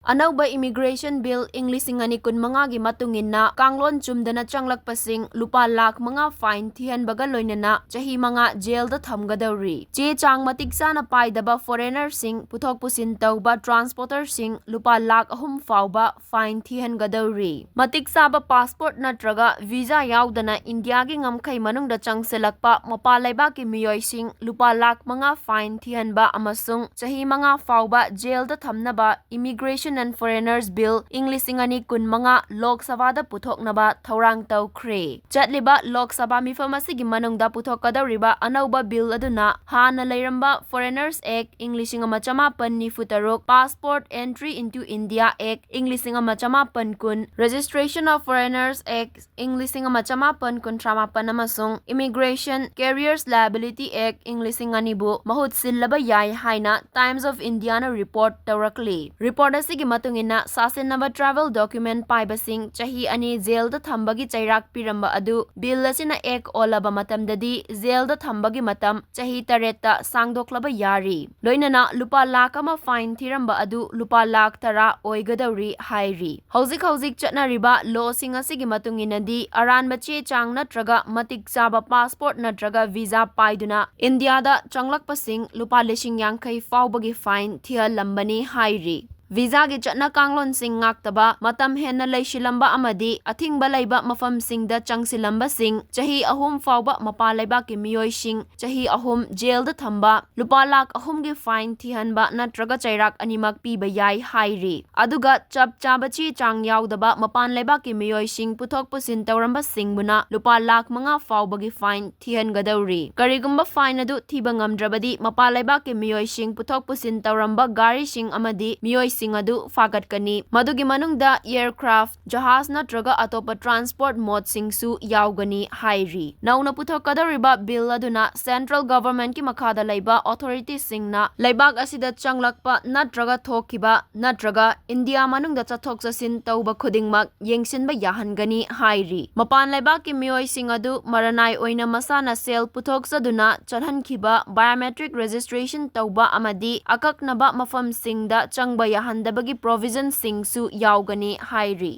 Anauba Immigration Bill Englishing ani kun mga gi matungin na Kanglon Chumdana Changlakpasing Lupa Lakh mga fine Thihanbaga Loinana Chahi mga Jailda Thamgadouri che chang matigsa na paidaba foreigner sing puthok pusin tauba transporter sing Lupa Lakh ahum fauba fine Thihangadouri matigsa ba passport natraga visa yaudana India gi ngamkai manungda changselakpa mapalaiba ki miyoi sing Lupa Lakh mga fine Thihanba amasung Chahi mga fauba Jailda thamnaba Immigration and Foreigners Bill Englishing ani kun mga Lok Sabha da puthok naba thorang tawkhre chatliba Lok Sabha mifam asigi manungda puthok kadawriba anauba bill aduna hana leiramba Foreigners Act Englishing ama chamapan ni futarok Passport Entry into India Act Englishing ama chamapan kun Registration of Foreigners Act Englishing ama chamapan kun tramapan amasung Immigration Carriers Liability Act Englishing ani bu mahut sillaba yai haina Times of India na report tawrakli report asigi matungina sasenaba travel document paibasing chahi ani jailda thambagi chairak piramba adu bill asina ek olaba matamdadi jailda thambagi matam chahi taretta sangdoklaba yari loinana lupa lakh ama fine thiramba adu lupa lakh tara oigadauri hairi hauzik chatnariba law singa sigi matunginadi aran bache chang natraga matik chaba passport natraga visa paiduna India da Changlakpasing lupa lishing yankai faubagi fine thia lambani hairi Visa gi chatna Kanglon sing ngaktaba matam henna leishilamba amadi athingba leiba mafam singda changsilamba sing chahi ahum fauba mapa leiba ki miyoi sing chahi ahum jail da thamba lupa lakh ahum gi fine thihanba natraga chairak animak piba yai hairi aduga chap chabachi chang yaudaba mapan leiba ki miyoi sing puthok pusin tawramba singbuna lupa lakh mga fauba gi fine thihangadouri karigumba fine adu thiba ngamdrabadi mapa leiba ki miyoi sing puthok pusin tawramba gari sing amadi miyoi sing adu fagatkani madugi manungda aircraft jahaz natraga atopa transport mode singsu yaugani hairi nauna puthokadariba bill aduna central government ki makhada laiba authorities singna laibak asida changlakpa natraga thokiba natraga India manungda chathok chasin tauba khudingmak yengsinba yahangani hairi mapan laibak ki miyoi sing adu maranai oina masana sel puthok saduna chalhankhiba biometric registration tauba amadi akaknaba mafam singda changba handabagi provision singsu yaugani hairi